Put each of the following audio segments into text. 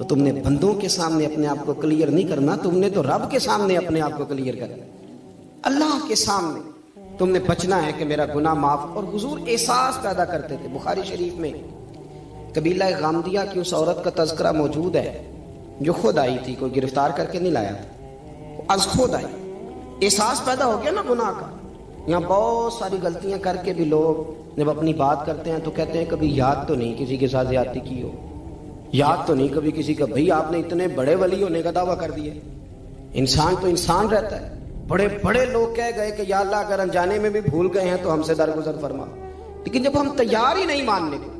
تو تم نے بندوں کے سامنے اپنے آپ کو کلیئر نہیں کرنا، تم نے تو رب کے سامنے اپنے آپ کو کلیئر کرنا، اللہ کے سامنے تم نے بچنا ہے کہ میرا گناہ معاف۔ اور حضور احساس پیدا کرتے تھے۔ بخاری شریف میں قبیلہ غامدیہ کی اس عورت کا تذکرہ موجود ہے جو خود آئی تھی، کوئی گرفتار کر کے نہیں لایا تھا، از خود آئی۔ احساس پیدا ہو گیا نا گناہ کا۔ یہاں بہت ساری غلطیاں کر کے بھی لوگ جب اپنی بات کرتے ہیں تو کہتے ہیں کبھی یاد تو نہیں کسی کے ساتھ زیادتی کی ہو، یاد تو نہیں کبھی کسی کا، بھئی آپ نے اتنے بڑے ولی ہونے کا دعویٰ کر دیا۔ انسان تو انسان رہتا ہے۔ بڑے بڑے لوگ کہہ گئے کہ یا اللہ اگر انجانے میں بھی بھول گئے ہیں تو ہم سے درگزر فرما، لیکن جب ہم تیار ہی نہیں ماننے کو۔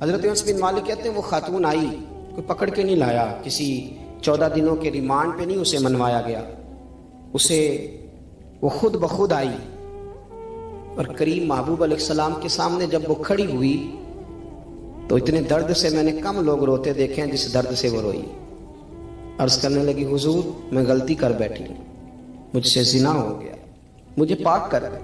حضرت انس بن مالک کہتے ہیں وہ خاتون آئی، کوئی پکڑ کے نہیں لایا، کسی 14 دنوں کے ریمانڈ پہ نہیں اسے منوایا گیا، اسے وہ خود بخود آئی اور کریم محبوب علیہ السلام کے سامنے جب وہ کھڑی ہوئی تو اتنے درد سے میں نے کم لوگ روتے دیکھے ہیں جس درد سے وہ روئی۔ عرض کرنے لگی حضور میں غلطی کر بیٹھی ہوں، مجھ سے زنا ہو گیا، مجھے پاک کر دے۔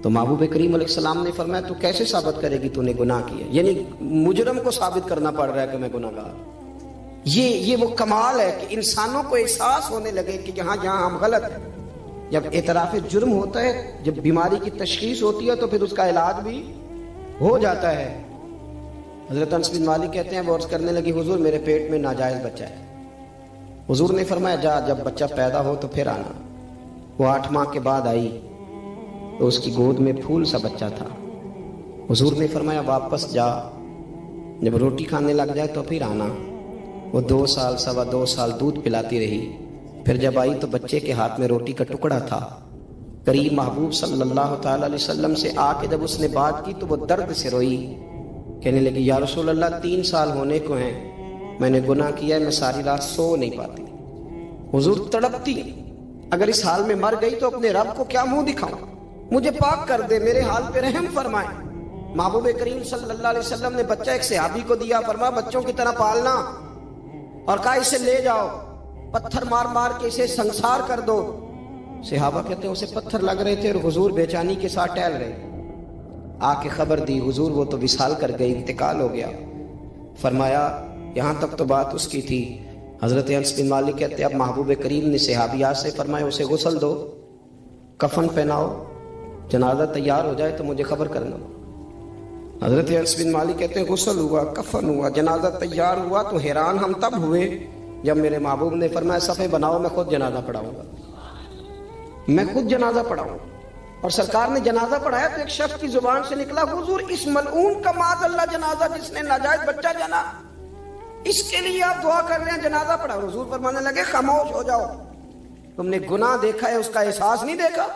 تو محبوب کریم علیہ السلام نے فرمایا تو کیسے ثابت کرے گی تو نے گناہ کیا؟ یعنی مجرم کو ثابت کرنا پڑ رہا ہے کہ میں گناہ گار۔ یہ وہ کمال ہے کہ انسانوں کو احساس ہونے لگے کہ یہاں ہم غلط ہیں۔ جب اعتراف جرم ہوتا ہے، جب بیماری کی تشخیص ہوتی ہے تو پھر اس کا علاج بھی ہو جاتا ہے۔ حضرت انس بن مالک کہتے ہیں وہ عرض کرنے لگی حضور میرے پیٹ میں ناجائز بچہ ہے۔ حضور نے فرمایا جا جب بچہ پیدا ہو تو پھر آنا۔ وہ 8 ماہ کے بعد آئی تو اس کی گود میں پھول سا بچہ تھا۔ حضور نے فرمایا واپس جا، جب روٹی کھانے لگ جائے تو پھر آنا۔ وہ 2 سال 2.25 سال دودھ پلاتی رہی، پھر جب آئی تو بچے کے ہاتھ میں روٹی کا ٹکڑا تھا۔ کریم محبوب صلی اللہ تعالی علیہ وسلم سے آ کے جب اس نے بات کی تو وہ درد سے روئی، کہنے لگی یا رسول اللہ 3 سال ہونے کو ہیں، میں نے گناہ کیا ہے، میں ساری رات سو نہیں پاتی۔ حضور تڑپتی، اگر اس حال میں مر گئی تو اپنے رب کو کیا منہ دکھاؤں، مجھے پاک کر دے، میرے حال پہ رحم فرمائے۔ محبوب کریم صلی اللہ علیہ وسلم نے بچہ ایک صحابی کو دیا، فرمایا بچوں کی طرح پالنا، اور کہا اسے لے جاؤ، پتھر مار مار کے اسے سنسار کر دو۔ صحابہ کہتے ہیں اسے پتھر لگ رہے تھے اور حضور بے چینی کے ساتھ ٹہل رہے۔ آ کے خبر دی، حضور وہ تو وصال کر گئی، انتقال ہو گیا۔ فرمایا یہاں تک تو بات اس کی تھی۔ حضرت انس بن مالک کہتے اب محبوب کریم نے صحابیات سے فرمایا اسے غسل دو، کفن پہناؤ، جنازہ تیار ہو جائے تو مجھے خبر کرنا۔ حضرت انس بن مالک کہتے ہیں غسل ہوا، کفن ہوا، جنازہ تیار ہوا تو حیران ہم تب ہوئے جب میرے محبوب نے فرمایا صفحے بناؤ، میں خود جنازہ پڑھاؤں گا، میں خود جنازہ پڑھاؤں گا۔ اور سرکار نے جنازہ پڑھایا تو ایک شخص کی زبان سے نکلا حضور اس ملعون کا معاذ اللہ جنازہ جس نے ناجائز بچہ جنا، اس کے لیے آپ دعا کر رہے ہیں، جنازہ پڑھا۔ حضور فرمانے لگے خاموش ہو جاؤ، تم نے گناہ دیکھا ہے اس کا احساس نہیں دیکھا،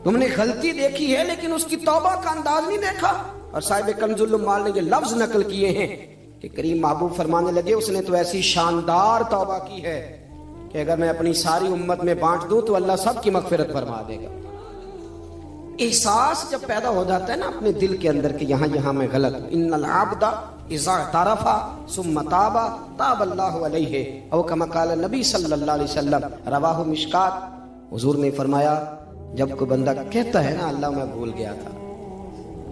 تم نے غلطی دیکھی ہے لیکن اس کی توبہ کا انداز نہیں دیکھا۔ اور صاحب کنز العمال نے یہ لفظ نقل کیے ہیں کہ کریم محبوب فرمانے لگے اس نے تو ایسی شاندار توبہ کی ہے کہ اگر میں اپنی ساری امت میں بانٹ دوں تو اللہ سب کی مغفرت فرما دے گا۔ احساس جب پیدا ہو جاتا ہے نا اپنے دل کے اندر کہ یہاں میں غلط ہوں، ان العبد اذا اعترف ثم تاب تاب اللہ علیہ او کما قال نبی صلی اللہ علیہ وسلم، رواہ مشکات۔ حضور نے فرمایا جب کوئی بندہ کہتا ہے نا اللہ میں بھول گیا تھا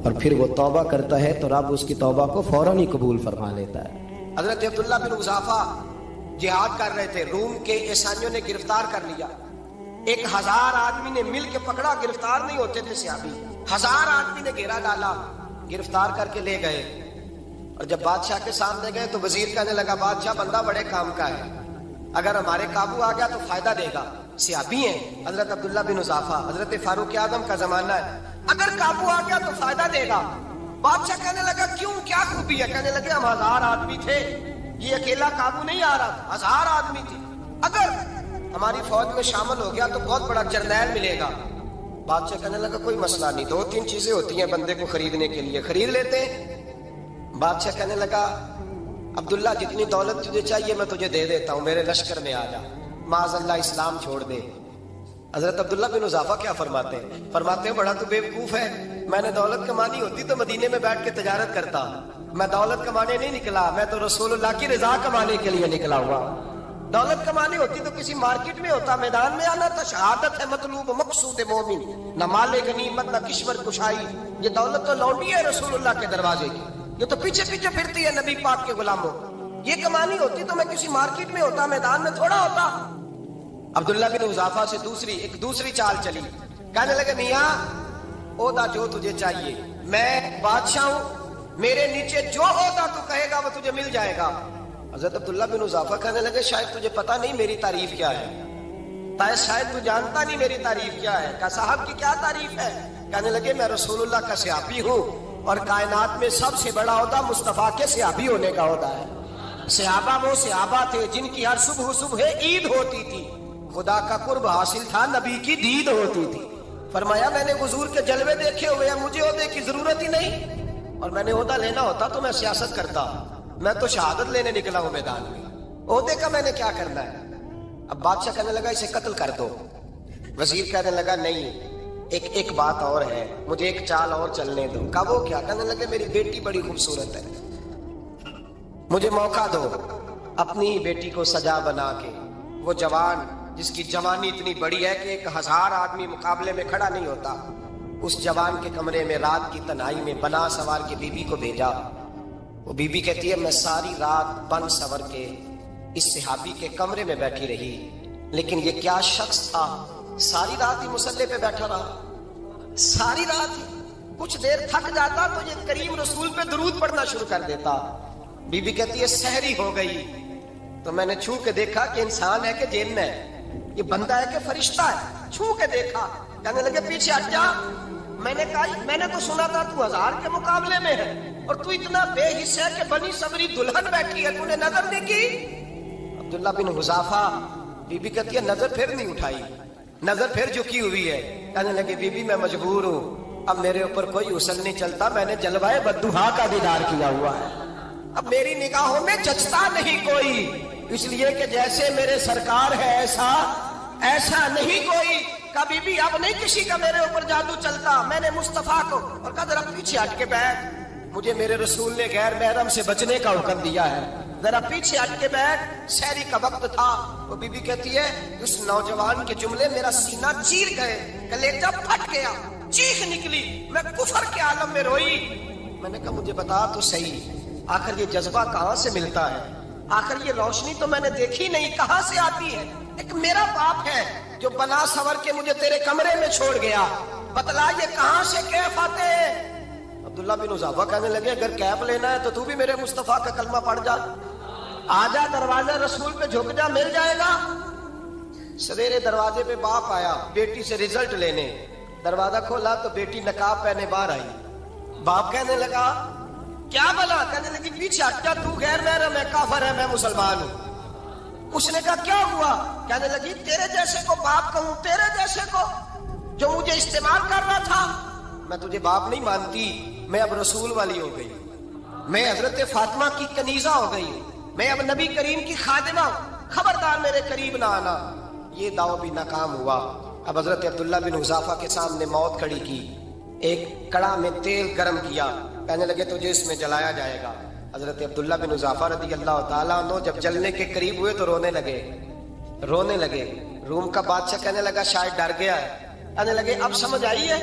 اور پھر وہ توبہ کرتا ہے تو رب اس کی توبہ کو فوراً ہی قبول فرما لیتا ہے۔ حضرت عبداللہ بن حذافہ جہاد کر رہے تھے، روم کے عیسائیوں نے گرفتار کر لیا، 1000 آدمی نے مل کے پکڑا، گرفتار نہیں ہوتے تھے صحابی، 1000 آدمی نے گھیرا ڈالا، گرفتار کر کے لے گئے۔ اور جب بادشاہ کے سامنے گئے تو وزیر کہنے لگا بادشاہ بندہ بڑے کام کا ہے، اگر ہمارے قابو آ گیا تو فائدہ دے گا، صحابی ہیں حضرت عبداللہ بن حذافہ، حضرت فاروق اعظم کا زمانہ ہے، اگر قابو آ گیا تو فائدہ دے گا۔ بادشاہ کہنے لگا کیوں، کیا خوبی ہے؟ کہنے لگے ہم 1000 آدمی تھے، یہ اکیلا قابو نہیں آ رہا تھا، 1000 آدمی تھے، اگر ہماری فوج میں شامل ہو گیا تو بہت بڑا جرنیل ملے گا۔ بادشاہ کہنے لگا کوئی مسئلہ نہیں، 2-3 چیزیں ہوتی ہیں بندے کو خریدنے کے لیے، خرید لیتے ہیں۔ بادشاہ کہنے لگا عبداللہ جتنی دولت تجھے چاہیے میں تجھے دے دیتا ہوں، میرے لشکر میں آ جا، معاذ اللہ اسلام چھوڑ دے۔ حضرت عبداللہ بن حذافہ کیا فرماتے ہیں؟ فرماتے ہیں بڑا تو بیوقوف ہے، میں نے دولت کمانی ہوتی تو مدینے میں بیٹھ کے تجارت کرتا، میں دولت کمانے نہیں نکلا، میں تو رسول اللہ کی رضا کمانے کے لیے نکلا ہوا۔ دولت کمانی ہوتی تو کسی مارکیٹ میں ہوتا، میدان میں آنا تھا، شہادت ہے مطلوب مقصود مومن، نہ مال غنیمت نہ کشور کشائی، یہ دولت تو لونڈی ہے رسول اللہ کے دروازے کی، یہ تو پیچھے پیچھے پھرتی ہے نبی پاک کے غلاموں۔ یہ کمانی ہوتی تو میں کسی مارکیٹ میں ہوتا, میدان میں تھوڑا ہوتا. عبداللہ بن حذافہ سے دوسری چال چلی. کہنے لگے میاں عہدہ جو تجھے چاہیے, میں بادشاہ ہوں, میرے نیچے جو عہدہ تو کہے گا وہ تجھے مل جائے گا. حضرت عبداللہ بن حذافہ کہنے لگے شاید تجھے پتا نہیں میری تعریف کیا ہے, شاید تو جانتا نہیں میری تعریف کیا ہے. کہا صاحب کی کیا تعریف ہے؟ کہنے لگے میں رسول اللہ کا صحابی ہوں, اور کائنات میں سب سے بڑا عہدہ مصطفیٰ کے صحابی ہونے کا عہدہ ہے. صحابہ وہ صحابہ تھے جن کی ہر صبح عید ہوتی تھی, خدا کا قرب حاصل تھا, نبی کی دید ہوتی تھی. فرمایا میں نے حضور کے جلوے دیکھے ہوئے ہیں, مجھے عہدے کی ضرورت ہی نہیں, اور میں نے عہدہ لینا ہوتا تو میں سیاست کرتا, میں تو شہادت لینے نکلا ہوں میدان میں, عہدے کا میں نے کیا کرنا ہے. اب بادشاہ کہنے لگا اسے قتل کر دو. وزیر کہنے لگا نہیں, ایک بات اور ہے, مجھے ایک چال اور چلنے دو. کہا وہ کیا؟ کہنے لگے میری بیٹی بڑی خوبصورت ہے, مجھے موقع دو اپنی بیٹی کو سجا بنا کے. وہ جوان جس کی جوانی اتنی بڑی ہے کہ 1000 آدمی مقابلے میں کھڑا نہیں ہوتا, اس جوان کے کمرے میں رات کی تنہائی میں بنا سوار کے بی بی کو بھیجا. وہ بی بی کہتی ہے میں ساری رات بن سور کے اس صحابی کے کمرے میں بیٹھی رہی, لیکن یہ کیا شخص تھا, ساری رات ہی مسلح پہ بیٹھا رہا, ساری رات ہی. کچھ دیر تھک جاتا تو یہ کریم رسول پہ درود پڑھنا شروع کر دیتا. بی بی کہتی ہے سحری ہو گئی تو میں نے چھو کے دیکھا کہ انسان ہے کہ جن ہے, یہ بندہ ہے کہ فرشتہ ہے, چھو کے دیکھا. کہنے لگے پیچھے ہٹ جا. میں نے کہا میں نے تو سنا تھا تو 1000 کے مقابلے میں ہے, اور تو اتنا بے حس ہے کہ بنی صبری دلہن بیٹھی ہے, تو نے نظر نہیں کی. عبداللہ بن حذافہ, بی بی کہتی ہے نظر پھر نہیں اٹھائی, نظر پھر جھکی ہوئی ہے. کہنے لگے بی بی میں مجبور ہوں, اب میرے اوپر کوئی حسن نہیں چلتا, میں نے جلوائے بدوحا کا دیدار کیا ہوا ہے, اب میری نگاہوں میں جچتا نہیں کوئی, اس لیے کہ جیسے میرے سرکار ہے ایسا نہیں کوئی. کبھی بھی اب نہیں کسی کا میرے اوپر جادو چلتا. میں نے مصطفیٰ کو, اور کہا ذرا پیچھے ہٹ کے بیٹھ, مجھے میرے رسول نے غیر محرم سے بچنے کا حکم دیا ہے, ذرا پیچھے ہٹ کے بیٹھ. سحری کا وقت تھا. وہ بی بی کہتی ہے اس نوجوان کے جملے میرا سینہ چیر گئے, کلیجہ پھٹ گیا, چیخ نکلی, میں کفر کے عالم میں روئی. میں نے کہا مجھے بتا تو صحیح, آخر یہ جذبہ کہاں سے ملتا ہے, آخر یہ روشنی تو میں نے دیکھی نہیں, کہاں سے آتی ہے. ایک میرا باپ ہے جو بنا سور کے مجھے تیرے کمرے میں چھوڑ گیا, بتلا یہ کہاں سے کیف آتے ہیں. عبداللہ بن حذافہ کہنے لگے اگر کیف لینا ہے تو بھی میرے مصطفیٰ کا کلمہ پڑھ جا, آ جا دروازے رسول پہ جھک جا, مل جائے گا. سویرے دروازے پہ باپ آیا بیٹی سے رزلٹ لینے, دروازہ کھولا تو بیٹی نقاب پہنے باہر آئی. باپ کہنے لگا کیا بلا؟ کہنے لگی پیچھے ہٹ جا, تو غیر محرم ہے, کافر ہے, میں مسلمان ہوں. اس نے کہا کیا ہوا؟ کہنے لگی تیرے جیسے کو باپ کہوں, تیرے جیسے کو جو مجھے استعمال کر رہا تھا. میں تجھے باپ نہیں مانتی, میں اب رسول والی ہو گئی, میں حضرت فاطمہ کی کنیزہ ہو گئی, میں اب نبی کریم کی خادمہ ہوں, خبردار میرے قریب نہ آنا. یہ دعوی بھی ناکام ہوا. اب حضرت عبداللہ بن حذافہ کے سامنے موت کھڑی کی, ایک کڑا میں تیل گرم کیا, کہنے لگے تجھے اس میں جلایا جائے گا. حضرت عبداللہ بن حذافہ رضی اللہ تعالیٰ عنہ جب جلنے کے قریب ہوئے تو رونے لگے. روم کا بادشاہ کہنے لگا شاید ڈر گیا ہے. کہنے لگے اب سمجھ آئی ہے,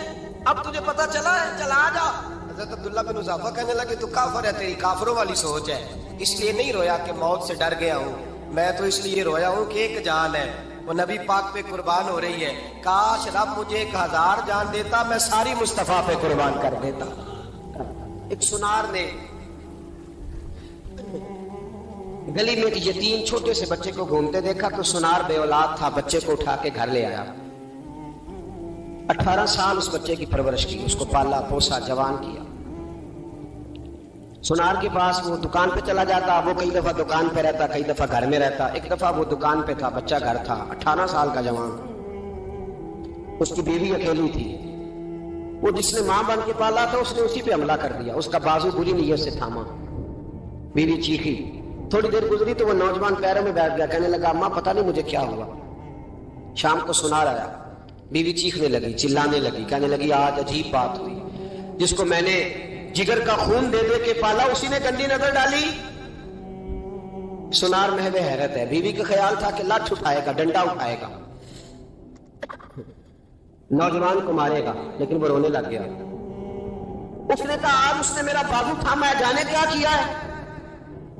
اب تجھے پتا چلا ہے, چلا آ جا. حضرت عبداللہ بن حذافہ کہنے لگے تو کافر ہے, تیری کافروں والی سوچ ہے, اس لیے نہیں رویا کہ موت سے ڈر گیا ہوں, میں تو اس لیے رویا ہوں کہ ایک جان ہے وہ نبی پاک پہ قربان ہو رہی ہے. کاش رب مجھے 1000 جان دیتا, میں ساری مصطفیٰ پہ قربان کر دیتا. ایک سنار نے گلی میں ایک یتیم چھوٹے سے بچے کو گھومتے دیکھا تو سنار بے اولاد تھا, بچے کو اٹھا کے گھر لے آیا. 18 سال اس بچے کی پرورش کی, اس کو پالا پوسا, جوان کیا. سنار کے پاس وہ دکان پہ چلا جاتا, وہ کئی دفعہ دکان پہ رہتا, کئی دفعہ گھر میں رہتا. ایک دفعہ وہ دکان پہ تھا, بچہ گھر تھا, 18 سال کا جوان. اس کی بیوی اکیلی تھی, وہ جس نے ماں بن کے پالا تھا اس نے اسی پہ حملہ کر دیا, اس کا بازو بری نیت سے تھاما. بیوی چیخی, تھوڑی دیر گزری تو وہ نوجوان پیروں میں بیٹھ گیا, کہنے لگا اماں پتہ نہیں مجھے کیا ہوا. شام کو سنار آیا, بیوی چیخنے لگی, چلانے لگی, کہنے لگی آج عجیب بات ہوئی, جس کو میں نے جگر کا خون دے دے کے پالا اسی نے گندی نظر ڈالی. سنار محو حیرت ہے. بیوی کا خیال تھا کہ لاٹھ اٹھائے گا, ڈنڈا اٹھائے گا, نوجوان کو مارے گا, لیکن وہ رونے لگ گیا. اس نے کہا آج اس نے میرا بازو تھاما ہے, جانے کیا کیا ہے.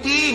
3,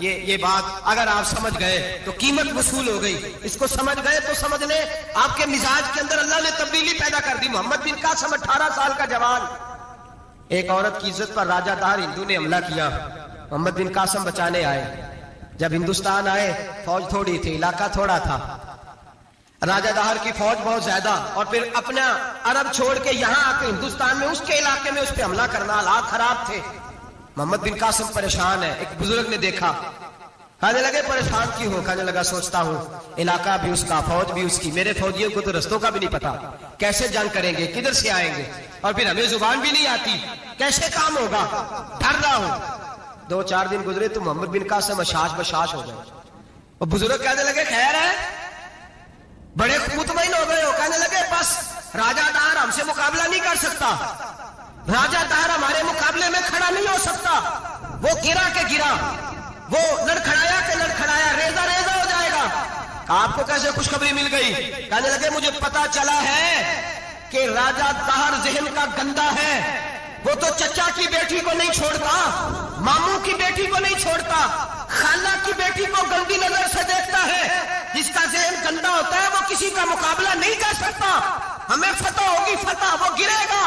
یہ بات اگر آپ سمجھ گئے تو قیمت وصول ہو گئی. اس کو سمجھ گئے تو سمجھ لیں آپ کے مزاج کے اندر اللہ نے تبدیلی پیدا کر دی. محمد بن قاسم 18 سال کا جوان, ایک عورت کی عزت پر راجہ دار ہندو نے حملہ کیا. محمد بن قاسم بچانے آئے. جب ہندوستان آئے فوج تھوڑی تھی, علاقہ تھوڑا تھا. راجہ دہر کی فوج بہت زیادہ, اور پھر اپنا عرب چھوڑ کے یہاں آ کے ہندوستان میں اس کے علاقے میں اس پہ حملہ کرنا, حالات خراب تھے. محمد بن قاسم پریشان ہے. ایک بزرگ نے دیکھا, کہنے لگے پریشان کیوں ہو؟ کہنے لگا سوچتا ہوں علاقہ بھی اس کا, فوج بھی اس کی, میرے فوجیوں کو تو رستوں کا بھی نہیں پتا, کیسے جنگ کریں گے, کدھر سے آئیں گے, اور پھر ہمیں زبان بھی نہیں آتی, کیسے کام ہوگا, ڈر رہا ہوں. 2-4 دن گزرے تو محمد بن قاسم اشاش بشاش ہو گئے. اور بزرگ کہنے لگے خیر ہے, بڑے مطمئن ہو گئے ہو. کہنے لگے بس راجہ دار ہم سے مقابلہ نہیں کر سکتا, راجہ دار ہمارے مقابلے میں کھڑا نہیں ہو سکتا. وہ گرا کے گرا, وہ لڑکھڑایا کہ لڑکھڑایا, ریزہ ریزہ ہو جائے گا. آپ کو کیسے خوشخبری مل گئی؟ کہنے لگے مجھے پتا چلا ہے کہ راجہ دہر ذہن کا گندا ہے. وہ تو چچا کی بیٹی کو نہیں چھوڑتا, ماموں کی بیٹی کو نہیں چھوڑتا, خالہ کی بیٹی کو گندی نظر سے دیکھتا ہے. جس کا ذہن گندا ہوتا ہے وہ کسی کا مقابلہ نہیں کر سکتا. ہمیں فتح ہوگی, فتح, وہ گرے گا.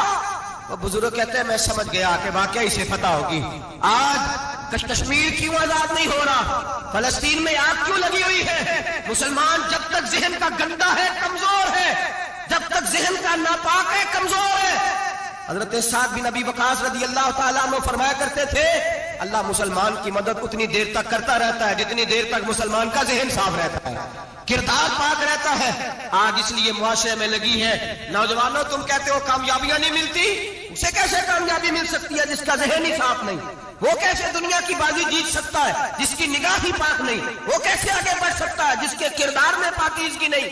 وہ بزرگ کہتے ہیں میں سمجھ گیا کہ واقعی سے فتح ہوگی. آج کشمیر کیوں آزاد نہیں ہو رہا, فلسطین میں آگ کیوں لگی ہوئی ہے؟ مسلمان جب تک ذہن کا گندا ہے کمزور ہے, جب تک ذہن کا ناپاک ہے کمزور ہے. حضرت سعد بن ابی وقاص رضی اللہ تعالیٰ عنہ فرمایا کرتے تھے اللہ مسلمان کی مدد اتنی دیر تک کرتا رہتا ہے جتنی دیر تک مسلمان کا ذہن صاف رہتا ہے, کردار پاک رہتا ہے. آج اس لیے معاشرے میں لگی ہے. نوجوانوں تم کہتے ہو کامیابیاں نہیں ملتی, اسے کیسے کامیابی مل سکتی ہے جس کا ذہن ہی صاف نہیں؟ وہ کیسے دنیا کی بازی جیت سکتا ہے جس کی نگاہ ہی پاک نہیں؟ وہ کیسے آگے بڑھ سکتا ہے جس کے کردار میں پاکیزگی نہیں؟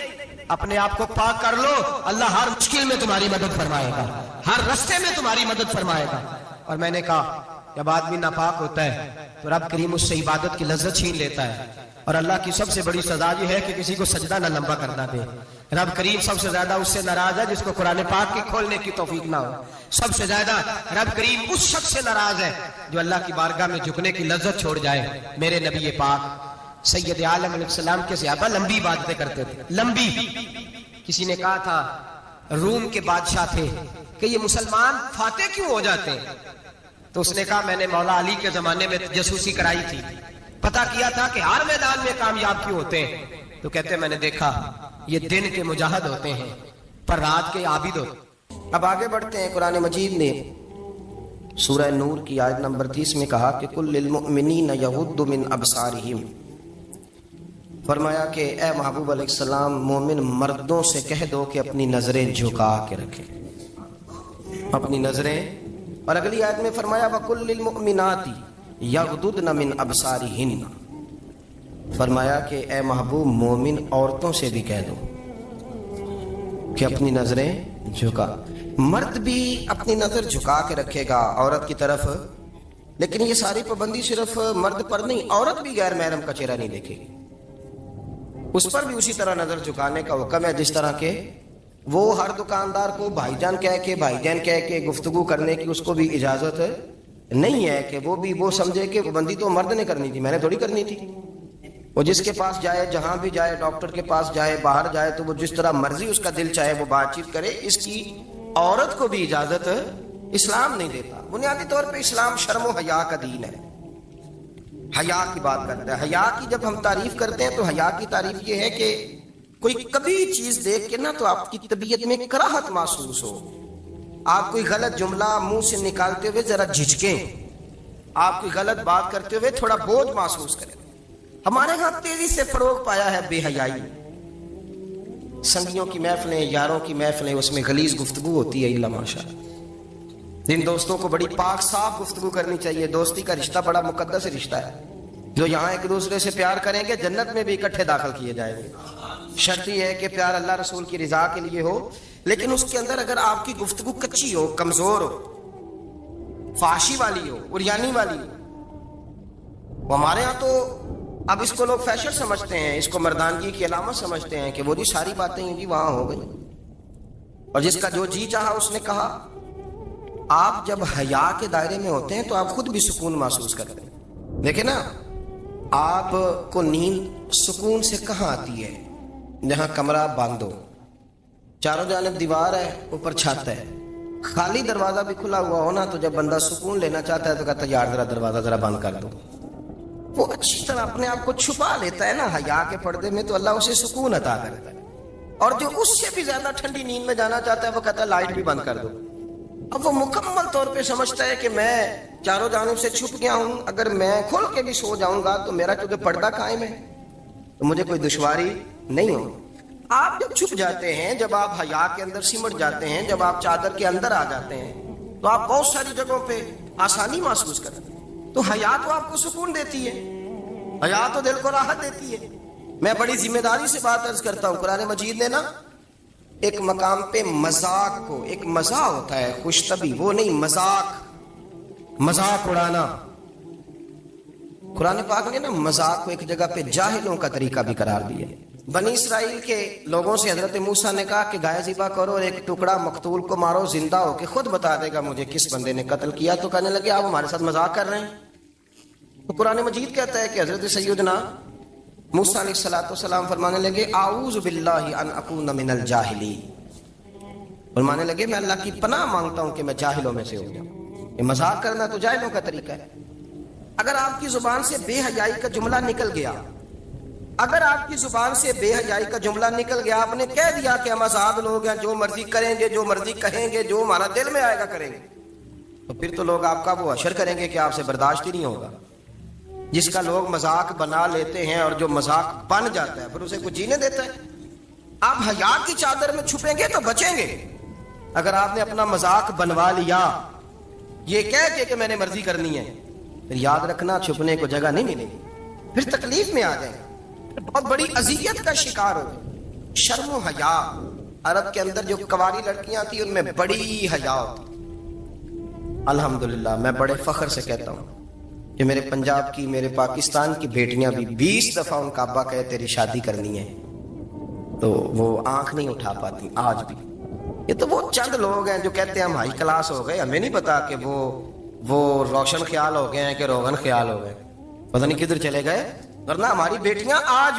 اپنے آپ کو پاک کر لو, اللہ ہر مشکل میں تمہاری مدد فرمائے گا, ہر رستے میں تمہاری مدد فرمائے گا. اور میں نے کہا جب آدمی ناپاک ہوتا ہے تو رب کریم اس سے عبادت کی لذت چھین لیتا ہے. اور اللہ کی سب سے بڑی سزا یہ ہے کہ کسی کو سجدہ نہ لمبا کرنا دے. رب کریم سب سے زیادہ اس سے ناراض ہے جس کو قرآن پاک کی کھولنے کی توفیق نہ ہو. سب سے زیادہ رب کریم اس شخص سے ناراض ہے جو اللہ کی بارگاہ میں جھکنے کی لذت چھوڑ جائے. میرے نبی پاک سید عالم علیہ السلام کے صحابہ لمبی باتیں کرتے تھے, لمبی. کسی نے کہا تھا روم کے بادشاہ تھے کہ یہ مسلمان فاتح کیوں ہو جاتے ہیں؟ تو اس نے کہا میں نے مولا علی کے زمانے میں جاسوسی کرائی تھی, پتا کیا تھا کہ ہر میدان میں کامیاب کیوں ہوتے ہیں. تو کہتے ہیں میں نے دیکھا یہ دن کے مجاہد ہوتے ہیں پر رات کے عابد ہوتے ہیں. اب آگے بڑھتے ہیں. قرآن مجید نے سورہ نور کی آیت نمبر 30 میں کہا کہ کل للمؤمنین یغضوا من ابصارہم, فرمایا کہ اے محبوب علیہ السلام مومن مردوں سے کہہ دو کہ اپنی نظریں جھکا کے رکھیں, اپنی نظریں. اور اگلی آیت میں فرمایا وَقُلْ لِلْمُؤْمِنَاتِ يَغْضُضْنَ مِنْ أَبْصَارِهِنَّ, فرمایا کہ اے محبوب مومن عورتوں سے بھی کہہ دو کہ اپنی نظریں جھکا. مرد بھی اپنی نظر جھکا کے رکھے گا عورت کی طرف, لیکن یہ ساری پابندی صرف مرد پر نہیں, عورت بھی غیر محرم کا چہرہ نہیں دیکھے گی, اس پر بھی اسی طرح نظر جھکانے کا حکم ہے. جس طرح کے وہ ہر دکاندار کو بھائی جان کہہ کے گفتگو کرنے کی اس کو بھی اجازت نہیں ہے کہ وہ سمجھے کہ پابندی تو مرد نے کرنی تھی, میں نے تھوڑی کرنی تھی. وہ جس کے پاس جائے, جہاں بھی جائے, ڈاکٹر کے پاس جائے, باہر جائے, تو وہ جس طرح مرضی اس کا دل چاہے وہ بات چیت کرے. اس کی عورت کو بھی اجازت اسلام نہیں دیتا. بنیادی طور پہ اسلام شرم و حیا کا دین ہے, حیا کی بات کرتا ہے. حیا کی جب ہم تعریف کرتے ہیں تو حیا کی تعریف یہ ہے کہ کوئی کبھی چیز دیکھ کے نا تو آپ کی طبیعت میں کراہت محسوس ہو, آپ کوئی غلط جملہ منہ سے نکالتے ہوئے ذرا جھجکیں, آپ کوئی غلط بات کرتے ہوئے تھوڑا بوجھ محسوس کریں. ہمارے ہاں تیزی سے فروغ پایا ہے بے حیائی. سنگیوں کی محفلیں, یاروں کی محفلیں, اس میں غلیظ گفتگو ہوتی ہے. الا ماشاءاللہ جن دوستوں کو بڑی پاک صاف گفتگو کرنی چاہیے. دوستی کا رشتہ بڑا مقدس رشتہ ہے. جو یہاں ایک دوسرے سے پیار کریں گے جنت میں بھی اکٹھے داخل کیے جائیں گے. شرط یہ ہے کہ پیار اللہ رسول کی رضا کے لیے ہو, لیکن اس کے اندر اگر آپ کی گفتگو کچی ہو, کمزور ہو, فحاشی والی ہو, عریانی والی ہو. ہمارے ہاں تو اب اس کو لوگ فیشن سمجھتے ہیں, اس کو مردانگی کی علامت سمجھتے ہیں کہ وہ جی ساری باتیں ہی وہاں ہو گئی, اور جس کا جو جی چاہا اس نے کہا. آپ جب حیا کے دائرے میں ہوتے ہیں تو آپ خود بھی سکون محسوس کرتے ہیں. دیکھیں نا آپ کو نیند سکون سے کہاں آتی ہے؟ جہاں کمرہ بند ہو، چاروں جانب دیوار ہے، اوپر چھت ہے، خالی دروازہ بھی کھلا ہوا ہو نا، تو جب بندہ سکون لینا چاہتا ہے تو کہتا ہے یار ذرا دروازہ ذرا بند کر دو. وہ اچھی طرح اپنے آپ کو چھپا لیتا ہے نا حیا کے پردے میں، تو اللہ اسے سکون عطا کرتا ہے. اور جو اس سے بھی زیادہ ٹھنڈی نیند میں جانا چاہتا ہے وہ کہتا ہے لائٹ بھی بند کر دو. اب وہ مکمل طور پہ سمجھتا ہے کہ میں چاروں جانب سے چھپ گیا ہوں، اگر میں کھل کے بھی سو جاؤں گا تو میرا کیونکہ پردہ قائم ہے تو مجھے کوئی دشواری نہیں ہوگی. آپ جب چھپ جاتے ہیں، جب آپ حیا کے اندر سمٹ جاتے ہیں، جب آپ چادر کے اندر آ جاتے ہیں تو آپ بہت ساری جگہوں پہ آسانی محسوس کرتے ہیں. تو حیا تو آپ کو سکون دیتی ہے، حیا تو دل کو راحت دیتی ہے. میں بڑی ذمہ داری سے بات عرض کرتا ہوں، قرآن مجید نے نا ایک مقام پہ مذاق کو، ایک مزاح ہوتا ہے خوش طبی، وہ نہیں مذاق اڑانا، قرآن پاک نے نا مذاق کو ایک جگہ پہ جاہلوں کا طریقہ بھی قرار دیا. بنی اسرائیل کے لوگوں سے حضرت موسیٰ نے کہا کہ گائے ذبح کرو اور ایک ٹکڑا مقتول کو مارو، زندہ ہو کے خود بتا دے گا مجھے کس بندے نے قتل کیا. تو کہنے لگے آپ ہمارے ساتھ مذاق کر رہے ہیں. تو قرآن مجید کہتا ہے کہ حضرت سیدنا موسیٰ علیہ السلام فرمانے لگے اعوذ باللہ ان اکون من الجاہلین، فرمانے لگے میں اللہ کی پناہ مانگتا ہوں کہ میں جاہلوں میں سے ہو جاؤں. یہ مذاق کرنا تو جاہلوں کا طریقہ ہے. اگر آپ کی زبان سے بے حیائی کا جملہ نکل گیا، اگر آپ کی زبان سے بے حیائی کا جملہ نکل گیا، آپ نے کہہ دیا کہ ہم آزاد لوگ ہیں، جو مرضی کریں گے، جو مرضی کہیں گے، جو ہمارا دل میں آئے گا کریں گے، تو پھر تو لوگ آپ کا وہ حشر کریں گے کہ آپ سے برداشت ہی نہیں ہوگا. جس کا لوگ مذاق بنا لیتے ہیں اور جو مذاق بن جاتا ہے پھر اسے کوئی جینے دیتا ہے. آپ حیا کی چادر میں چھپیں گے تو بچیں گے. اگر آپ نے اپنا مذاق بنوا لیا یہ کہہ کے کہ میں نے مرضی کرنی ہے، پھر یاد رکھنا چھپنے کو جگہ نہیں ملے گی، پھر تکلیف میں آ جائیں گے، بہت بڑی اذیت کا شکار ہو گئے. شرم و حیا، عرب کے اندر جو کنواری لڑکیاں تھیں ان میں بڑی حیا ہوتی. الحمدللہ میں بڑے فخر سے کہتا ہوں کہ میرے پنجاب کی، میرے پاکستان کی بیٹیاں بھی 20 دفعہ ان کا ابا کہے تیری شادی کرنی ہے تو وہ آنکھ نہیں اٹھا پاتی آج بھی. یہ تو وہ چند لوگ ہیں جو کہتے ہیں ہم ہائی کلاس ہو گئے، ہمیں نہیں پتا کہ وہ روشن خیال ہو گئے ہیں کہ روغن خیال ہو گئے، پتہ نہیں کدھر چلے گئے. ورنہ ہماری بیٹیاں آج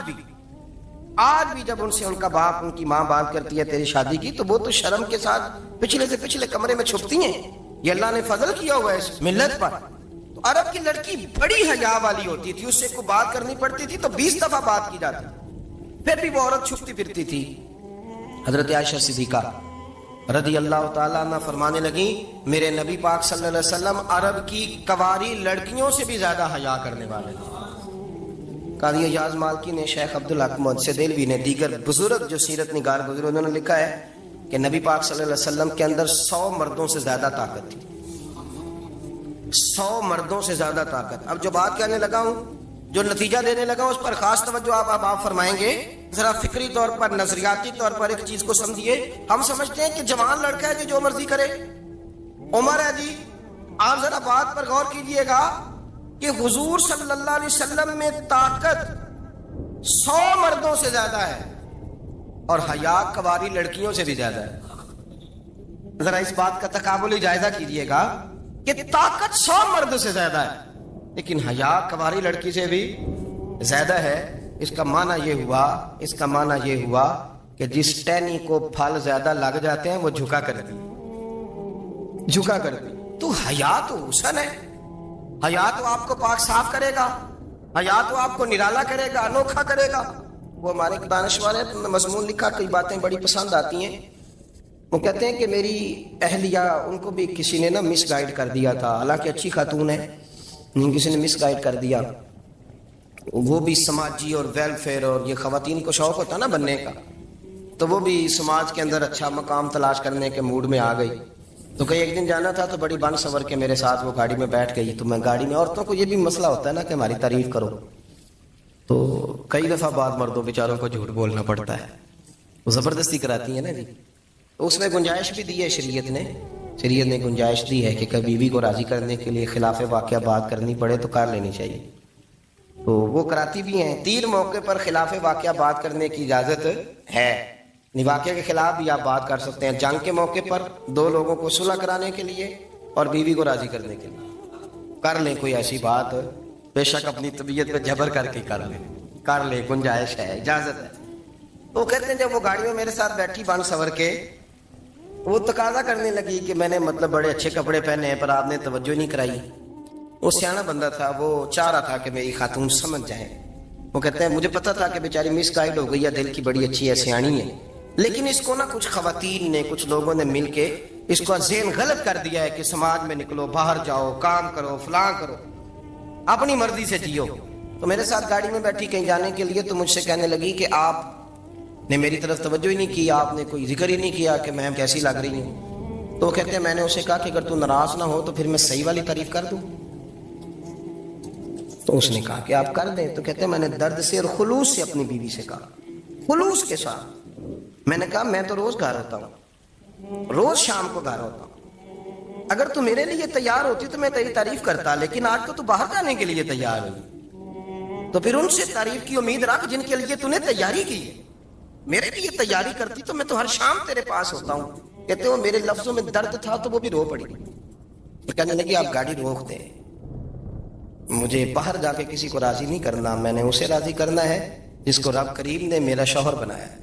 بھی جب ان سے ان کا باپ، ان کی ماں بات کرتی ہے تیری شادی کی، تو وہ تو شرم کے ساتھ پچھلے سے پچھلے کمرے میں چھپتی ہیں. یہ اللہ نے فضل کیا ہوا ہے اس ملت پر. تو عرب کی لڑکی بڑی حیا والی ہوتی تھی، اس سے کوئی بات کرنی پڑتی تھی تو 20 دفعہ بات کی جاتی، پھر بھی وہ عورت چھپتی پھرتی تھی. حضرت عائشہ صدیقہ رضی اللہ تعالیٰ عنہ فرمانے لگی میرے نبی پاک صلی اللہ علیہ وسلم عرب کی کواری لڑکیوں سے بھی زیادہ حیا کرنے والے تھے. قاضی اعجاز مالکی نے، شیخ عبدالحق محدث دہلوی نے، دیگر بزرگ جو سیرت نگار گزرے انہوں نے لکھا ہے کہ نبی پاک صلی اللہ علیہ وسلم کے اندر 100 مردوں سے زیادہ طاقت تھی، 100 مردوں سے زیادہ طاقت. اب جو بات کہنے لگا ہوں، جو نتیجہ دینے لگا ہوں، اس پر خاص توجہ آپ فرمائیں گے. ذرا فکری طور پر، نظریاتی طور پر ایک چیز کو سمجھیے. ہم سمجھتے ہیں کہ جوان لڑکا ہے جو مرضی کرے، عمر ہے جی. آپ ذرا بات پر غور کیجئے گا کہ حضور صلی اللہ علیہ وسلم میں طاقت 100 مردوں سے زیادہ ہے اور حیا کواری لڑکیوں سے بھی زیادہ ہے. ذرا اس بات کا تقابلی جائزہ کیجئے گا کہ طاقت 100 مرد سے زیادہ ہے لیکن حیا کواری لڑکی سے بھی زیادہ ہے. اس کا معنی یہ ہوا کہ جس ٹہنی کو پھل زیادہ لگ جاتے ہیں وہ جھکا کر دی. تو حیا تو حسن ہے، حیا تو آپ کو پاک صاف کرے گا، حیا تو آپ کو نرالا کرے گا، انوکھا کرے گا. وہ ہمارے دانشور نے مضمون لکھا، کئی باتیں بڑی پسند آتی ہیں. وہ کہتے ہیں کہ میری اہلیہ، ان کو بھی کسی نے مس گائیڈ کر دیا تھا، حالانکہ اچھی خاتون ہے، کسی نے مس گائیڈ کر دیا. وہ بھی سماجی اور ویلفیئر اور یہ خواتین کو شوق ہوتا نا بننے کا، تو وہ بھی سماج کے اندر اچھا مقام تلاش کرنے کے موڈ میں آ گئی. تو کہیں ایک دن جانا تھا تو بڑی بن سنور کے میرے ساتھ وہ گاڑی میں بیٹھ گئی. تو میں گاڑی میں، عورتوں کو یہ بھی مسئلہ ہوتا ہے نا کہ ہماری تعریف کرو، تو کئی دفعہ بعد مردوں بیچاروں کو جھوٹ بولنا پڑتا ہے، وہ زبردستی کراتی ہیں نا جی. تو اس میں گنجائش بھی دی ہے شریعت نے گنجائش دی ہے کہ کبھی بیوی کو راضی کرنے کے لیے خلاف واقعہ بات کرنی پڑے تو کر لینی چاہیے. تو وہ کراتی بھی ہیں. 3 موقع پر خلاف واقعہ بات کرنے کی اجازت ہے. واقعہ کے خلاف بھی آپ بات کر سکتے ہیں. جنگ کے موقع پر 2 لوگوں کو صلح کرانے کے لیے اور بیوی کو راضی کرنے کے لیے کر لیں، کوئی ایسی بات بے شک اپنی طبیعت پہ جبر کر کے کر لے گنجائش ہے, اجازت ہے. تو کہتے ہیں جب وہ گاڑی میں میرے ساتھ بیٹھی بن سور کے, وہ تقاضا کرنے لگی کہ میں نے مطلب بڑے اچھے کپڑے پہنے ہیں پر آپ نے توجہ نہیں کرائی. وہ سیانا بندہ تھا, وہ چاہ رہا تھا کہ میری خاتون سمجھ جائیں. وہ کہتے ہیں مجھے پتا تھا کہ بیچاری مس گائیڈ ہو گئی ہے, دل کی بڑی اچھی ہے, سیانی ہے, لیکن اس کو نا کچھ خواتین نے, کچھ لوگوں نے مل کے اس کو ذہن غلط کر دیا ہے کہ سماج میں نکلو, باہر جاؤ, کام کرو, فلاں کرو, اپنی مرضی سے جیو. تو میرے ساتھ گاڑی میں بیٹھی کہیں جانے کے لیے, تو مجھ سے کہنے لگی کہ آپ نے میری طرف توجہ ہی نہیں کی, آپ نے کوئی ذکر ہی نہیں کیا کہ میں کیسی لگ رہی ہوں. تو وہ کہتے ہیں میں نے اسے کہا کہ اگر تو ناراض نہ ہو تو پھر میں صحیح والی تعریف کر دوں. تو اس نے کہا کہ آپ کر دیں. تو کہتے ہیں میں نے درد سے اور خلوص سے اپنی بیوی سے کہا, خلوص کے ساتھ. میں نے کہا میں تو روز گھر ہوتا ہوں, روز شام کو گھر ہوتا ہوں, اگر تو میرے لیے تیار ہوتی تو میں تیری تعریف کرتا, لیکن آج تو باہر جانے کے لیے تیار ہوئی, تو پھر ان سے تعریف کی امید رکھ جن کے لیے تو نے تیاری کی ہے. میرے لیے تیاری کرتی تو میں تو ہر شام تیرے پاس ہوتا ہوں. کہتے ہو میرے لفظوں میں درد تھا تو وہ بھی رو پڑی. تو کہنے لگی آپ گاڑی روک دیں, مجھے باہر جا کے کسی کو راضی نہیں کرنا, میں نے اسے راضی کرنا ہے جس کو رب کریم نے میرا شوہر بنایا ہے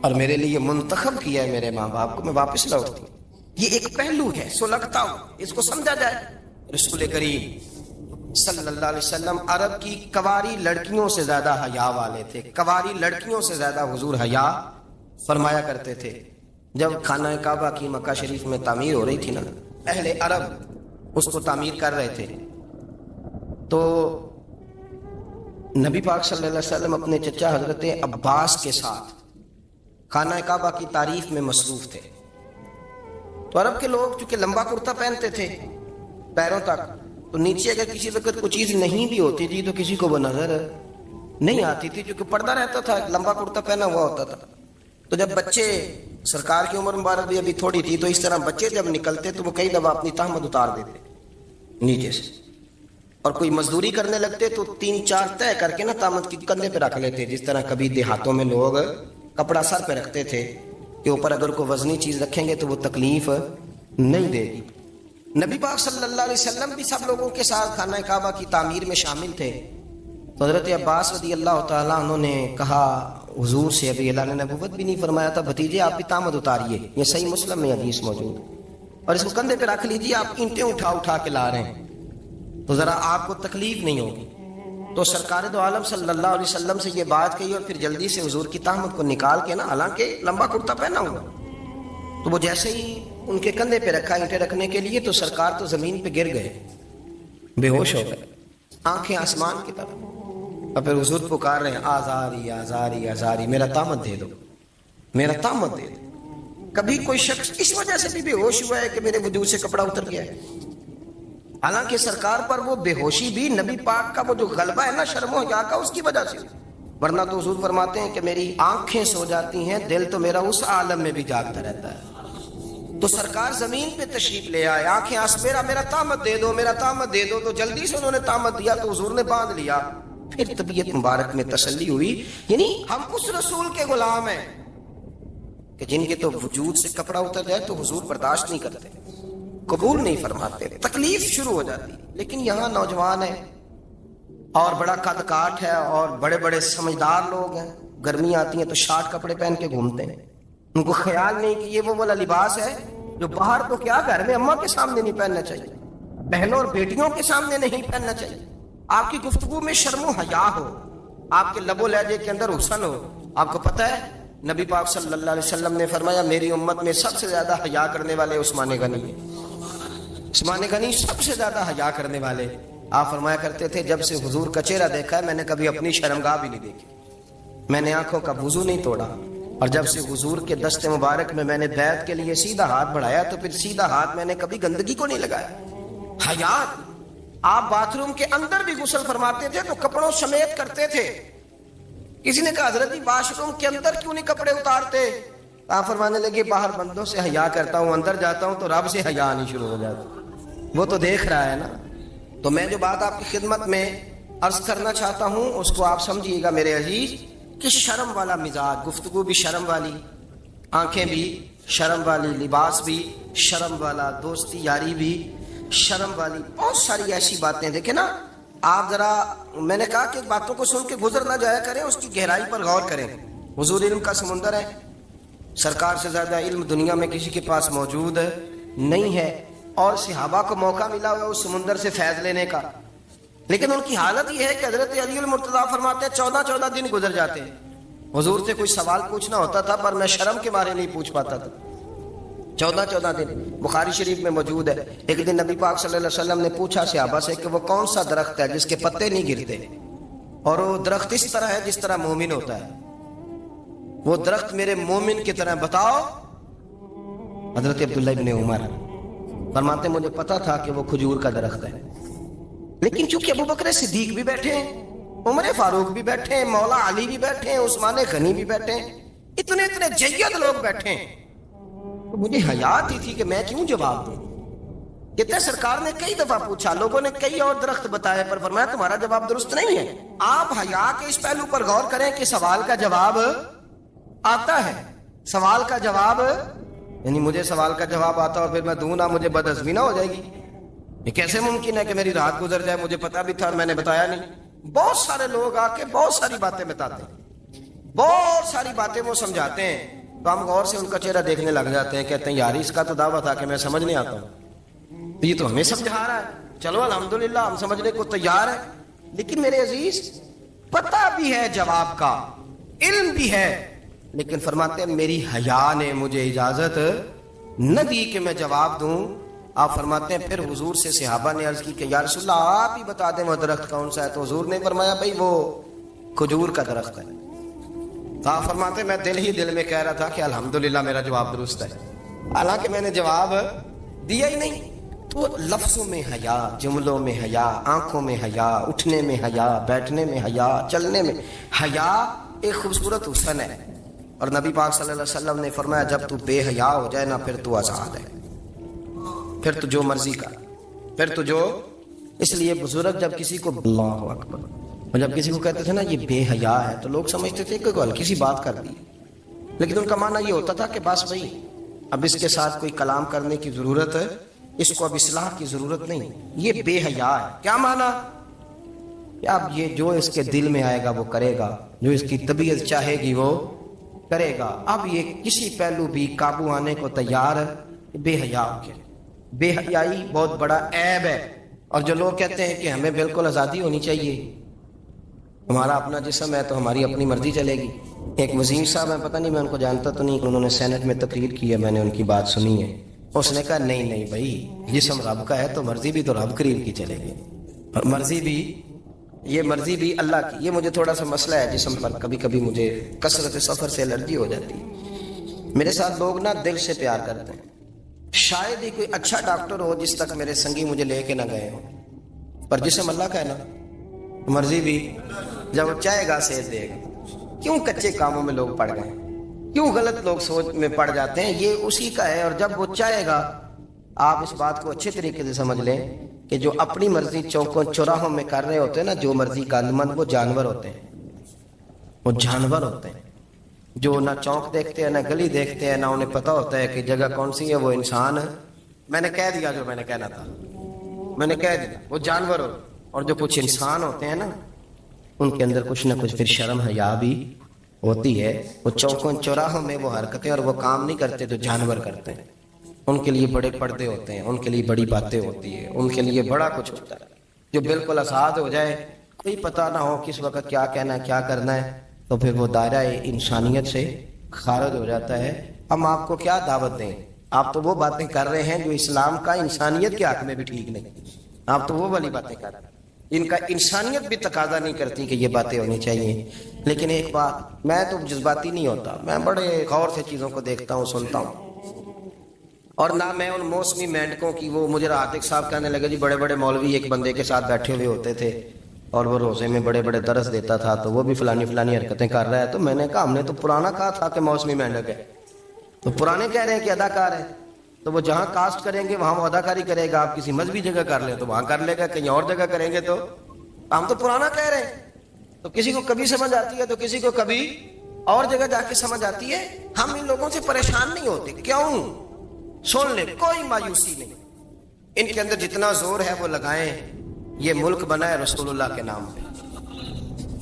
اور میرے لیے منتخب کیا ہے میرے ماں باپ کو. میں واپس لوٹتی ہوں. یہ ایک پہلو ہے سلگتا ہوں, اس کو سمجھا جائے. رسول کریم صلی اللہ علیہ وسلم عرب کی کواری لڑکیوں سے زیادہ حیا والے تھے, کواری لڑکیوں سے زیادہ حضور حیا فرمایا کرتے تھے. جب خانہ کعبہ کی مکہ شریف میں تعمیر ہو رہی تھی نا, اہل عرب اس کو تعمیر کر رہے تھے, تو نبی پاک صلی اللہ علیہ وسلم اپنے چچا حضرت عباس کے ساتھ خانہ کعبہ کی تعریف میں مصروف تھے. تو عرب کے لوگ چونکہ لمبا کرتا پہنتے تھے پیروں تک, تو نیچے اگر کسی وقت کوئی چیز نہیں بھی ہوتی تھی تو کسی کو وہ نظر نہیں آتی تھی, کیونکہ پردہ رہتا تھا, لمبا کرتا پہنا ہوا ہوتا تھا. تو جب بچے, سرکار کی عمر مبارک بھی ابھی تھوڑی تھی, تو اس طرح بچے جب نکلتے تو وہ کئی دفعہ اپنی تہمت اتار دیتے نیچے سے, اور کوئی مزدوری کرنے لگتے تو 3-4 طے کر کے نا تہمت کی کندھے پہ رکھ لیتے. جس طرح کبھی دیہاتوں میں لوگ کپڑا سر پہ رکھتے تھے کہ اوپر اگر کوئی وزنی چیز رکھیں گے تو وہ تکلیف نہیں دے گی. نبی پاک صلی اللہ علیہ وسلم بھی سب لوگوں کے ساتھ خانہ کعبہ کی تعمیر میں شامل تھے. تو حضرت عباس رضی اللہ تعالیٰ عنہ نے کہا حضور سے, ابھی اللہ نے نبوت بھی نہیں فرمایا تھا, بھتیجے آپ بھی تامت اتاریے, یہ صحیح مسلم میں حدیث موجود, اور اس کو کندھے پہ رکھ لیجیے, آپ اینٹیں اٹھا اٹھا کے لا رہے ہیں تو ذرا آپ کو تکلیف نہیں ہوگی. تو سرکار دو عالم صلی اللہ علیہ وسلم سے یہ بات کہی, اور پھر جلدی سے حضور کی تہمت کو نکال کے نا, حالانکہ لمبا کرتا پہنا ہوا, تو وہ جیسے ہی ان کے کندھے پہ رکھا اینٹیں رکھنے کے لیے, تو سرکار تو زمین پہ گر گئے, بے ہوش ہو گئے, آنکھیں آسمان کی طرف, اور پھر حضور پکار رہے ہیں آزاری آزاری آزاری, میرا تامت دے دو, میرا تامت دے دو. کبھی کوئی شخص اس وجہ سے بھی بے ہوش ہوا ہے کہ میرے وجود سے کپڑا اتر گیا ہے, حالانکہ سرکار پر وہ بے ہوشی بھی نبی پاک کا وہ جو غلبہ ہے نا شرم و حیا کا, اس کی وجہ سے, ورنہ تو حضور فرماتے ہیں کہ میری آنکھیں سو جاتی ہیں, دل تو میرا اس عالم میں بھی جاگتا رہتا ہے. تو سرکار زمین پہ تشریف لے آئے, آنکھیں میرا تامت دے دو, میرا تامت دے دو. تو جلدی سے انہوں نے تامت دیا تو حضور نے باندھ لیا. پھر طبیعت مبارک میں تسلی ہوئی, یعنی ہم اس رسول کے غلام ہیں کہ جن کے تو وجود سے کپڑا اتر جائے تو حضور برداشت نہیں کرتے, قبول نہیں فرماتے, تکلیف شروع ہو جاتی. لیکن یہاں نوجوان ہیں اور بڑا قد کاٹ ہے اور بڑے بڑے سمجھدار لوگ ہیں, گرمی آتی ہیں تو شارٹ کپڑے پہن کے گھومتے ہیں, ان کو خیال نہیں کہ یہ وہ والا لباس ہے جو باہر تو کیا گھر میں اماں کے سامنے نہیں پہننا چاہیے, بہنوں اور بیٹیوں کے سامنے نہیں پہننا چاہیے. آپ کی گفتگو میں شرم و حیا ہو, آپ کے لب و لہجے کے اندر حسن ہو. آپ کو پتہ ہے نبی پاک صلی اللہ علیہ وسلم نے فرمایا میری امت میں سب سے زیادہ حیا کرنے والے عثمان غنی ہیں. عثمان غنی سب سے زیادہ حیا کرنے والے. آپ فرمایا کرتے تھے جب سے حضور کا چہرہ دیکھا ہے میں نے کبھی اپنی شرمگاہ بھی نہیں دیکھی, میں نے آنکھوں کا وضو نہیں توڑا, اور جب سے حضور کے دست مبارک میں نے بیعت کے لیے سیدھا ہاتھ بڑھایا تو پھر سیدھا ہاتھ میں نے کبھی گندگی کو نہیں لگایا. حیات. آپ باتھ روم کے اندر بھی غسل فرماتے تھے تو کپڑوں سمیت کرتے تھے. کسی نے کہا حضرت واش روم کے اندر کیوں نہیں کپڑے اتارتے؟ آپ فرمانے لگے باہر بندوں سے حیا کرتا ہوں, اندر جاتا ہوں تو رب سے حیا آنی شروع ہو جاتی, وہ تو دیکھ رہا ہے نا. تو میں جو بات آپ کی خدمت میں عرض کرنا چاہتا ہوں اس کو آپ سمجھیے گا میرے عزیز, کہ شرم والا مزاج, گفتگو بھی شرم والی, آنکھیں بھی شرم والی, لباس بھی شرم والا, دوستی یاری بھی شرم والی, بہت ساری ایسی باتیں. دیکھیں نا آپ ذرا، میں نے کہا کہ باتوں کو سن کے گزر نہ جایا کریں، اس کی گہرائی پر غور کریں. حضور علم کا سمندر ہے، سرکار سے زیادہ علم دنیا میں کسی کے پاس موجود نہیں ہے، اور صحابہ کو موقع ملا ہوا اس سمندر سے فیض لینے کا. لیکن ان کی حالت یہ ہے کہ حضرت علی المرتضیٰ فرماتے ہیں 14 دن گزر جاتے ہیں. حضور سے کوئی سوال پوچھنا ہوتا تھا پر میں شرم کے مارے نہیں پوچھ پاتا تھا. 14 دن بخاری شریف میں موجود ہے. ایک دن نبی پاک صلی اللہ علیہ وسلم نے پوچھا صحابہ سے کہ وہ کون سا درخت ہے جس کے پتے نہیں گرتے، اور وہ درخت اس طرح ہے جس طرح مومن ہوتا ہے، وہ درخت میرے مومن کی طرح بتاؤ. حضرت عبداللہ ابن عمر فرماتے مجھے پتا تھا کہ وہ کھجور کا درخت ہے، لیکن چونکہ ابو بکر صدیق بھی بیٹھے ہیں، عمر فاروق بھی بیٹھے ہیں، مولا علی بھی بیٹھے ہیں، عثمان غنی بھی بیٹھے ہیں، اتنے جید لوگ بیٹھے ہیں، تو مجھے حیا آتی تھی کہ میں کیوں جواب دوں. کہتے ہیں سرکار نے کئی دفعہ پوچھا، لوگوں نے کئی اور درخت بتائے، پر فرمایا تمہارا جواب درست نہیں ہے. آپ حیا کے اس پہلو پر غور کریں کہ سوال کا جواب آتا ہے. سوال کا جواب یعنی مجھے سوال کا جواب آتا اور پھر میں دوں نہ، مجھے بدعزمی نہ ہو جائے گی. یہ کیسے ممکن ہے کہ میری رات گزر جائے، مجھے پتا بھی تھا اور میں نے بتایا نہیں. بہت سارے لوگ آ کے بہت ساری باتیں بتاتے ہیں، بہت ساری باتیں وہ سمجھاتے ہیں، تو ہم غور سے ان کا چہرہ دیکھنے لگ جاتے ہیں، کہتے ہیں یار اس کا تو دعویٰ تھا کہ میں سمجھ نہیں آتا ہوں، یہ تو ہمیں سمجھا رہا ہے، چلو الحمدللہ ہم سمجھنے کو تیار ہیں. لیکن میرے عزیز پتہ بھی ہے جواب کا، علم بھی ہے، لیکن فرماتے ہیں میری حیا نے مجھے اجازت نہ دی کہ میں جواب دوں. آپ فرماتے ہیں پھر حضور سے صحابہ نے عرض کی کہ یا رسول اللہ آپ ہی بتا دیں وہ درخت کون سا ہے. تو حضور نے فرمایا بھائی وہ کھجور کا درخت ہے. تو آپ فرماتے ہیں میں دل میں کہہ رہا تھا کہ الحمدللہ میرا جواب درست ہے، حالانکہ میں نے جواب دیا ہی نہیں. تو لفظوں میں حیا، جملوں میں حیا، آنکھوں میں حیا، اٹھنے میں حیا، بیٹھنے میں حیا، چلنے میں حیا ایک خوبصورت حسن ہے. اور نبی پاک صلی اللہ علیہ وسلم نے فرمایا جب تو بے حیا ہو جائے نا پھر تو آزاد ہے، پھر تو جو مرضی کا، پھر تو جو. اس لیے بزرگ جب کسی کو اللہ اکبر، اور جب کسی کو کہتے تھے نا یہ بے حیا ہے تو لوگ سمجھتے تھے کہ کوئی ہلکی سی بات کر دی، لیکن ان کا معنی یہ ہوتا تھا کہ بس بھائی اب اس کے ساتھ کوئی کلام کرنے کی ضرورت ہے، اس کو اب اصلاح کی ضرورت نہیں، یہ بے حیا ہے. کیا معنی کہ اب یہ جو اس کے دل میں آئے گا وہ کرے گا، جو اس کی طبیعت چاہے گی وہ کرے گا، اب یہ کسی پہلو بھی قابو آنے کو تیار ہے. بے حیا ہو گیا. بے حیائی بہت بڑا عیب ہے. اور جو لوگ کہتے ہیں کہ ہمیں بالکل آزادی ہونی چاہیے، ہمارا اپنا جسم ہے تو ہماری اپنی مرضی چلے گی. ایک وزیر صاحب ہیں، پتہ نہیں میں ان کو جانتا تو نہیں، انہوں نے سینٹ میں تقریر کی ہے، میں نے ان کی بات سنی ہے. اس نے کہا نہیں بھائی جسم رب کا ہے تو مرضی بھی تو رب کریم کی چلے گی، اور مرضی بھی اللہ کی. یہ مجھے تھوڑا سا مسئلہ ہے جسم پر، کبھی کبھی مجھے کثرت سفر سے الرجی ہو جاتی ہے. میرے ساتھ لوگ نا دل سے پیار کرتے ہیں، شاید ہی کوئی اچھا ڈاکٹر ہو جس تک میرے سنگی مجھے لے کے نہ گئے ہوں، پر جسم اللہ کا ہے نا، مرضی بھی جب وہ چاہے گا صحت دے گا. کیوں کچے کاموں میں لوگ پڑ گئے، کیوں غلط لوگ سوچ میں پڑ جاتے ہیں، یہ اسی کا ہے. اور جب وہ چاہے گا، آپ اس بات کو اچھے طریقے سے سمجھ لیں کہ جو اپنی مرضی چوکوں چوراہوں میں کر رہے ہوتے ہیں نا، جو مرضی گند مند، وہ جانور ہوتے ہیں، وہ جانور ہوتے ہیں جو نہ چوک دیکھتے ہیں نہ گلی دیکھتے ہیں، نہ انہیں پتہ ہوتا ہے کہ جگہ کون سی ہے. وہ انسان ہے. میں نے کہہ دیا جو میں نے کہنا تھا، میں نے کہہ دیا، وہ جانور ہو. اور جو کچھ انسان ہوتے ہیں نا ان کے اندر کچھ نہ کچھ پھر شرم حیا بھی ہوتی ہے. وہ چوکوں چوراہوں میں وہ حرکتیں اور وہ کام نہیں کرتے جو جانور کرتے ہیں. ان کے لیے بڑے پردے ہوتے ہیں، ان کے لیے بڑی باتیں ہوتی ہیں، ان کے لیے بڑا کچھ ہوتا ہے. جو بالکل آزاد ہو جائے، کوئی پتہ نہ ہو کس وقت کیا کہنا ہے کیا کرنا ہے، تو پھر وہ دائرہ انسانیت سے خارج ہو جاتا ہے. ہم آپ کو کیا دعوت دیں؟ آپ تو وہ باتیں کر رہے ہیں جو اسلام کا انسانیت کے حق میں بھی ٹھیک نہیں. آپ تو وہ والی باتیں کر رہے ہیں ان کا انسانیت بھی تقاضا نہیں کرتی کہ یہ باتیں ہونی چاہیے. لیکن ایک بات، میں تو جذباتی نہیں ہوتا، میں بڑے غور سے چیزوں کو دیکھتا ہوں، سنتا ہوں. اور نہ میں ان موسمی مینڈکوں کی، وہ مجھے عاطق صاحب کہنے لگے جی بڑے بڑے مولوی ایک بندے کے ساتھ بیٹھے ہوئے ہوتے تھے اور وہ روزے میں بڑے بڑے درس دیتا تھا تو وہ بھی فلانی حرکتیں کر رہا ہے. تو میں نے کہا ہم نے تو پرانا کہا تھا کہ موسمی مینڈک ہے، تو پرانے کہہ رہے ہیں کہ اداکار ہے، تو وہ جہاں کاسٹ کریں گے وہاں وہ اداکاری کرے گا. آپ کسی مذہبی جگہ کر لیں تو وہاں کر لے گا، کہیں اور جگہ کریں گے تو ہم تو پرانا کہہ رہے ہیں. تو کسی کو کبھی سمجھ آتی ہے تو کسی کو کبھی اور جگہ جا کے سمجھ آتی ہے. ہم ان لوگوں سے پریشان نہیں ہوتے. کیوں؟ سن لیں، کوئی مایوسی نہیں. ان کے اندر جتنا زور ہے وہ لگائیں، یہ ملک بنا ہے رسول اللہ کے نام پہ،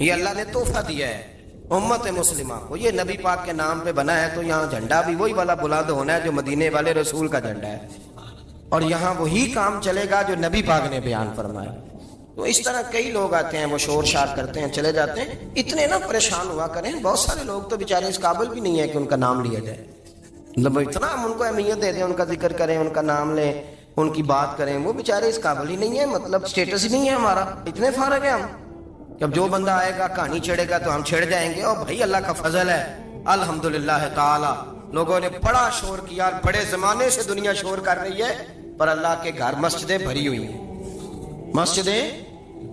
یہ اللہ نے تحفہ دیا ہے امت مسلمہ کو، یہ نبی پاک کے نام پہ بنا ہے، تو یہاں جھنڈا بھی وہی والا بلند ہونا ہے جو مدینے والے رسول کا جھنڈا ہے، اور یہاں وہی کام چلے گا جو نبی پاک نے بیان فرمایا۔ تو اس طرح کئی لوگ آتے ہیں، وہ شور شار کرتے ہیں، چلے جاتے ہیں، اتنے نہ پریشان ہوا کریں، بہت سارے لوگ تو بیچارے اس قابل بھی نہیں ہے کہ ان کا نام لیا جائے، مطلب اتنا ہم ان کو اہمیت دے دیں، ان کا ذکر کریں، ان کا نام لیں، ان کی بات کریں، وہ بیچارے اس قابل ہی نہیں ہے، مطلب سٹیٹس ہی نہیں ہے ہمارا، اتنے فارغ ہیں ہم کہ اب جو بندہ آئے گا کہانی چھیڑے گا تو ہم چھیڑ جائیں گے، اور بھائی اللہ کا فضل ہے الحمدللہ تعالی، لوگوں نے بڑا شور کیا، بڑے زمانے سے دنیا شور کر رہی ہے، پر اللہ کے گھر مسجدیں بھری ہوئی ہیں، مسجدیں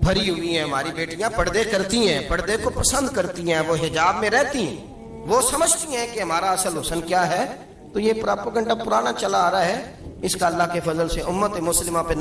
بھری ہوئی ہیں، ہماری بیٹیاں پردے کرتی ہیں، پردے کو پسند کرتی ہیں، وہ حجاب میں رہتی ہیں، وہ سمجھتی ہیں کہ ہمارا اصل حسن کیا ہے۔ تو یہ پراپیگنڈا پرانا چلا آ رہا ہے، اس کا اللہ کے فضل سے امت مسلمہ پہ